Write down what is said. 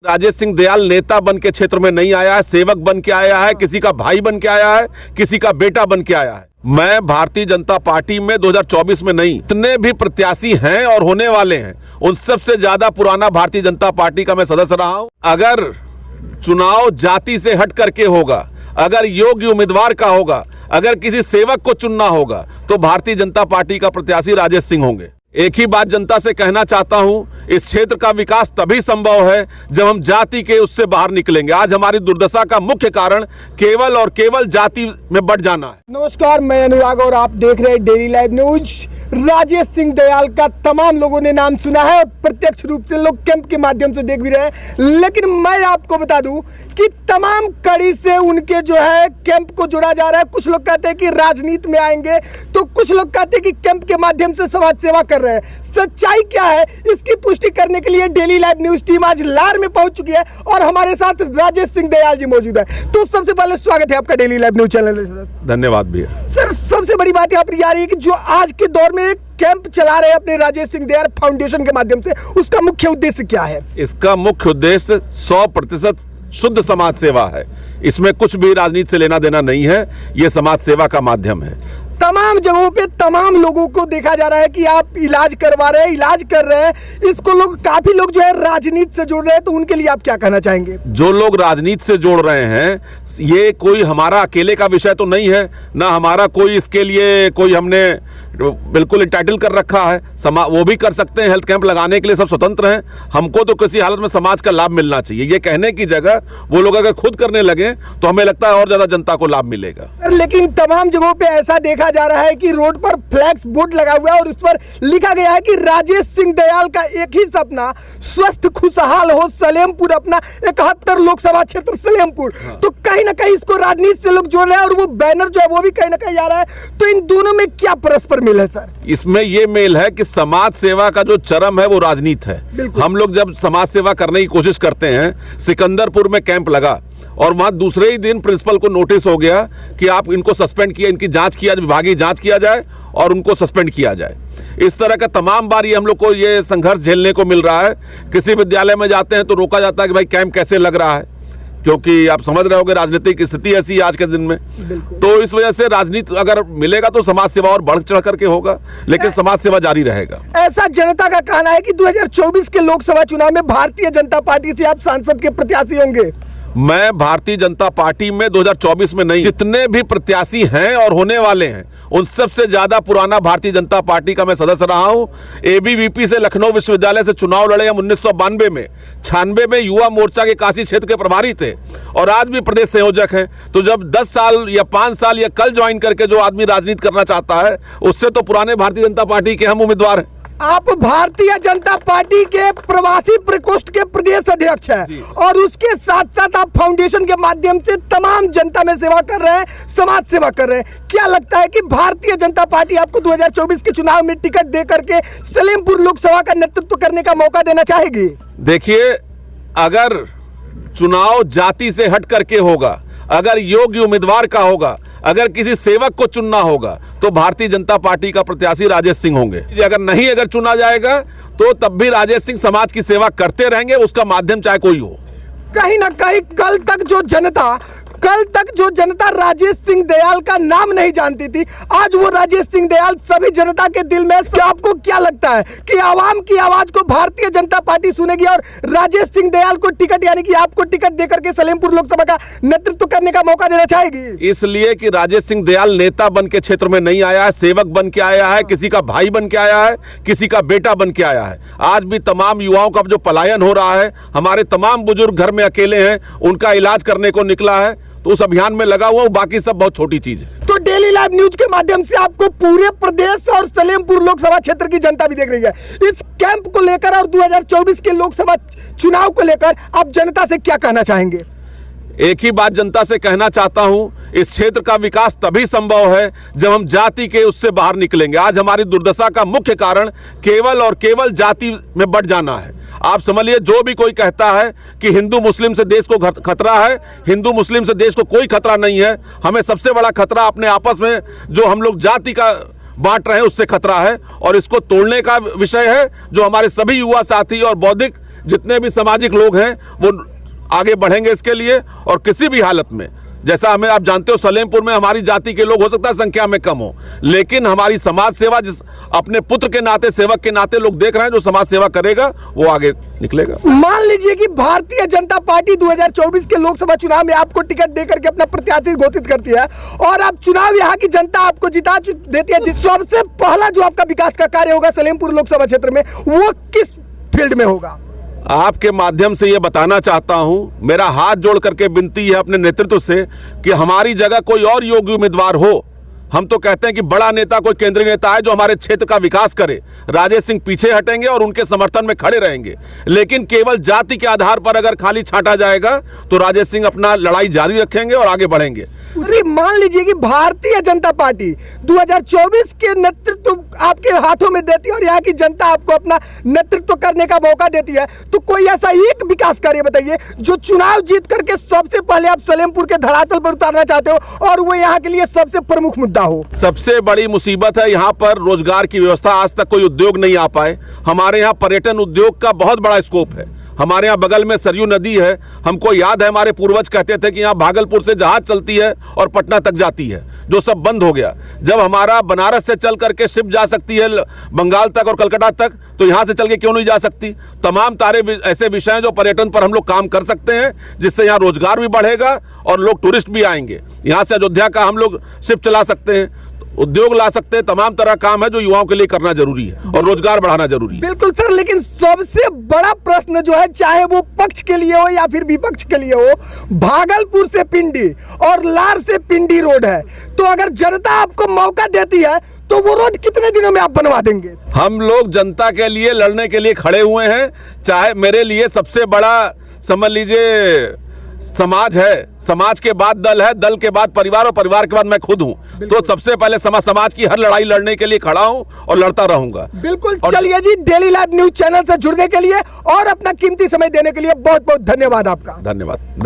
राजेश सिंह दयाल नेता बन के क्षेत्र में नहीं आया है, सेवक बन के आया है, किसी का भाई बन के आया है, किसी का बेटा बन के आया है। मैं भारतीय जनता पार्टी में 2024 में नहीं, इतने भी प्रत्याशी हैं और होने वाले हैं, उन सबसे ज्यादा पुराना भारतीय जनता पार्टी का मैं सदस्य रहा हूं। अगर चुनाव जाति से हट करके होगा, अगर योग्य उम्मीदवार का होगा, अगर किसी सेवक को चुनना होगा तो भारतीय जनता पार्टी का प्रत्याशी राजेश सिंह होंगे। एक ही बात जनता से कहना चाहता हूं, इस क्षेत्र का विकास तभी संभव है जब हम जाति के उससे बाहर निकलेंगे। आज हमारी दुर्दशा का मुख्य कारण केवल और केवल जाति में बढ़ जाना है। नमस्कार, मैं अनुराग और आप देख रहे हैं daily live news. Rajesh Singh Dayal का तमाम लोगों ने नाम सुना है और प्रत्यक्ष रूप से लोग कैंप के माध्यम से देख भी रहे हैं, लेकिन मैं आपको बता दूं कि तमाम कड़ी से उनके जो है कैंप को जोड़ा जा रहा है। कुछ लोग कहते हैं कि राजनीति में आएंगे, तो कुछ लोग कहते हैं कि कैंप के माध्यम से समाज सेवा कर रहे हैं। सच्चाई क्या है, इसकी पुष्टि करने के लिए डेली लाइव न्यूज टीम आज लार में पहुंच चुकी है और हमारे साथ राजेश सिंह दयाल जी मौजूद है। तो सबसे पहले स्वागत है आपका डेली लाइव न्यूज चैनल में। धन्यवाद भैया। सर, सबसे बड़ी बात यहाँ पर आ रही है कि जो आज के दौर में कैंप चला रहे हैं अपने राजेश सिंह दयाल फाउंडेशन के माध्यम से, उसका मुख्य उद्देश्य क्या है? इसका मुख्य उद्देश्य 100% शुद्ध समाज सेवा है। इसमें कुछ भी राजनीति से लेना देना नहीं है, ये समाज सेवा का माध्यम है। तमाम जगहों पे तमाम लोगों को देखा जा रहा है कि आप इलाज करवा रहे हैं, इलाज कर रहे हैं, इसको लोग काफी लोग जो है राजनीति से जोड़ रहे हैं, तो उनके लिए आप क्या कहना चाहेंगे? जो लोग राजनीति से जोड़ रहे हैं, ये कोई हमारा अकेले का विषय तो नहीं है, ना हमारा कोई इसके लिए कोई हमने बिल्कुल इंटाइटल कर रखा है। वो भी कर सकते हैं, हेल्थ कैंप लगाने के लिए सब स्वतंत्र हैं। हमको तो किसी हालत में समाज का लाभ मिलना चाहिए, ये कहने की जगह वो लोग अगर खुद करने लगे तो हमें लगता है और ज्यादा जनता को लाभ मिलेगा। लेकिन तमाम जगहों पे ऐसा देखा जा रहा है कि रोड पर फ्लैक्स बोर्ड लगा हुआ है और उस पर लिखा गया है कि राजेश सिंह दयाल का एक ही सपना, स्वस्थ खुशहाल हो सलेमपुर, अपना 71 लोकसभा क्षेत्र सलेमपुर। तो कहीं ना कहीं इसको राजनीति से लोग जोड़ रहे हैं और वो बैनर जो है वो भी कहीं ना कहीं आ रहा है। तो इन दोनों में क्या परस्पर मेल है सर? इसमें ये मेल है कि समाज सेवा का जो चरम है वो राजनीति है। हम लोग जब समाज सेवा करने की कोशिश करते हैं, सिकंदरपुर में कैंप लगा और वहां दूसरे ही दिन प्रिंसिपल को नोटिस हो गया कि आप इनको सस्पेंड किया, इनकी जांच किया, विभागीय जांच किया जाए और उनको सस्पेंड किया जाए। इस तरह का तमाम बार ये हम लोग को ये संघर्ष झेलने को मिल रहा है। किसी विद्यालय में जाते हैं तो रोका जाता है कि भाई कैंप कैसे लग रहा है, क्योंकि आप समझ रहे होंगे राजनीतिक स्थिति ऐसी है आज के दिन में। तो इस वजह से राजनीति अगर मिलेगा तो समाज सेवा और बढ़ चढ़ करके होगा, लेकिन समाज सेवा जारी रहेगा। ऐसा जनता का कहना है कि 2024 के लोकसभा चुनाव में भारतीय जनता पार्टी से आप सांसद के प्रत्याशी होंगे। मैं भारतीय जनता पार्टी में 2024 में नहीं, जितने भी प्रत्याशी हैं और होने वाले हैं, उन सबसे ज्यादा पुराना भारतीय जनता पार्टी का मैं सदस्य रहा हूं। एबीवीपी से लखनऊ विश्वविद्यालय से चुनाव लड़े हम 1992 में, 96 में युवा मोर्चा के काशी क्षेत्र के प्रभारी थे और आज भी प्रदेश संयोजक हैं। तो जब 10 साल या 5 साल या कल ज्वाइन करके जो आदमी राजनीति करना चाहता है, उससे तो पुराने भारतीय जनता पार्टी के हम उम्मीदवार हैं। आप भारतीय जनता पार्टी के प्रवासी प्रकोष्ठ के प्रदेश अध्यक्ष हैं और उसके साथ साथ आप फाउंडेशन के माध्यम से तमाम जनता में सेवा कर रहे हैं, समाज सेवा कर रहे हैं। क्या लगता है कि भारतीय जनता पार्टी आपको 2024 के चुनाव में टिकट दे करके सलेमपुर लोकसभा का नेतृत्व करने का मौका देना चाहेगी? देखिए, अगर चुनाव जाति से हट करके होगा, अगर योग्य उम्मीदवार का होगा, अगर किसी सेवक को चुनना होगा तो भारतीय जनता पार्टी का प्रत्याशी राजेश सिंह होंगे। अगर चुना जाएगा तो तब भी राजेश सिंह समाज की सेवा करते रहेंगे, उसका माध्यम चाहे कोई हो। कहीं ना कहीं कल तक जो जनता राजेश सिंह दयाल का नाम नहीं जानती थी, आज वो राजेश सिंह दयाल सभी जनता के दिल में। आपको क्या लगता है कि आवाम की आवाज को भारतीय जनता पार्टी सुनेगी और राजेश सिंह दयाल को टिकट, यानी कि आपको टिकट देकर के सलेमपुर लोकसभा का नेतृत्व करने का मौका देना चाहेगी? इसलिए कि राजेश सिंह दयाल नेता बन के क्षेत्र में नहीं आया है, सेवक बन के आया है, किसी का भाई बन के आया है, किसी का बेटा बन के आया है। आज भी तमाम युवाओं का जो पलायन हो रहा है, हमारे तमाम बुजुर्ग घर में अकेले हैं, उनका इलाज करने को निकला है, तो उस अभियान में लगा हुआ हूं। बाकी सब बहुत छोटी चीज है। तो डेली लाइव न्यूज के माध्यम से आपको पूरे प्रदेश और सलेमपुर लोकसभा क्षेत्र की जनता भी देख रही है। इस कैंप को लेकर और 2024 के लोकसभा चुनाव को लेकर आप जनता से क्या कहना चाहेंगे? एक ही बात जनता से कहना चाहता हूं, इस क्षेत्र का विकास तभी संभव है जब हम जाति के उससे बाहर निकलेंगे। आज हमारी दुर्दशा का मुख्य कारण केवल और केवल जाति में बढ़ जाना है। आप समझिए, जो भी कोई कहता है कि हिंदू मुस्लिम से देश को खतरा है, हिंदू मुस्लिम से देश को कोई खतरा नहीं है। हमें सबसे बड़ा खतरा अपने आपस में जो हम लोग जाति का बांट रहे हैं उससे खतरा है और इसको तोड़ने का विषय है। जो हमारे सभी युवा साथी और बौद्धिक जितने भी सामाजिक लोग हैं वो आगे बढ़ेंगे इसके लिए। और किसी भी हालत में, जैसा हमें आप जानते हो, सलेमपुर में हमारी जाति के लोग हो सकता है संख्या में कम हो, लेकिन हमारी समाज सेवा, जिस अपने पुत्र के नाते, सेवक के नाते लोग देख रहे हैं, जो समाज सेवा करेगा वो आगे निकलेगा। मान लीजिए कि भारतीय जनता पार्टी 2024 के लोकसभा चुनाव में आपको टिकट देकर के अपना प्रत्याशी घोषित करती है और आप चुनाव यहाँ की जनता आपको जिता देती है, सबसे पहला जो आपका विकास का कार्य होगा सलेमपुर लोकसभा क्षेत्र में, वो किस फील्ड में होगा? आपके माध्यम से ये बताना चाहता हूं, मेरा हाथ जोड़ करके विनती है अपने नेतृत्व से कि हमारी जगह कोई और योग्य उम्मीदवार हो। हम तो कहते हैं कि बड़ा नेता कोई केंद्रीय नेता है जो हमारे क्षेत्र का विकास करे। राजेश सिंह पीछे हटेंगे और उनके समर्थन में खड़े रहेंगे, लेकिन केवल जाति के आधार पर अगर खाली छांटा जाएगा तो राजेश सिंह अपना लड़ाई जारी रखेंगे और आगे बढ़ेंगे। मान लीजिए कि भारतीय जनता पार्टी 2024 के नेतृत्व आपके हाथों में देती है और यहाँ की जनता आपको अपना नेतृत्व करने का मौका देती है, तो कोई ऐसा एक विकास कार्य बताइए जो चुनाव जीत करके सबसे पहले आप सलेमपुर के धरातल पर उतारना चाहते हो और वो यहाँ के लिए सबसे प्रमुख मुद्दा हो। सबसे बड़ी मुसीबत है यहाँ पर रोजगार की व्यवस्था। आज तक कोई उद्योग नहीं आ पाए। हमारे यहाँ पर्यटन उद्योग का बहुत बड़ा स्कोप है। हमारे यहाँ बगल में सरयू नदी है। हमको याद है हमारे पूर्वज कहते थे कि यहाँ भागलपुर से जहाज चलती है और पटना तक जाती है, जो सब बंद हो गया। जब हमारा बनारस से चल करके शिप जा सकती है बंगाल तक और कलकत्ता तक, तो यहाँ से चल के क्यों नहीं जा सकती? तमाम तारे ऐसे विषय हैं जो पर्यटन पर हम लोग काम कर सकते हैं, जिससे यहाँ रोजगार भी बढ़ेगा और लोग टूरिस्ट भी आएंगे। यहाँ से अयोध्या का हम लोग शिप चला सकते हैं, उद्योग ला सकते हैं। तमाम तरह काम है जो युवाओं के लिए करना जरूरी है और रोजगार बढ़ाना जरूरी है। बिल्कुल सर, लेकिन सबसे बड़ा प्रश्न जो है, चाहे वो पक्ष के लिए हो या फिर विपक्ष के लिए हो, भागलपुर से पिंडी और लार से पिंडी रोड है, तो अगर जनता आपको मौका देती है तो वो रोड कितने दिनों में आप बनवा देंगे? हम लोग जनता के लिए लड़ने के लिए खड़े हुए हैं। चाहे मेरे लिए सबसे बड़ा समझ लीजिए समाज है, समाज के बाद दल है, दल के बाद परिवार और परिवार के बाद मैं खुद हूं। तो सबसे पहले समाज की हर लड़ाई लड़ने के लिए खड़ा हूं और लड़ता रहूंगा। बिल्कुल। चलिए जी, डेली लाइव न्यूज चैनल से जुड़ने के लिए और अपना कीमती समय देने के लिए बहुत बहुत धन्यवाद आपका। धन्यवाद।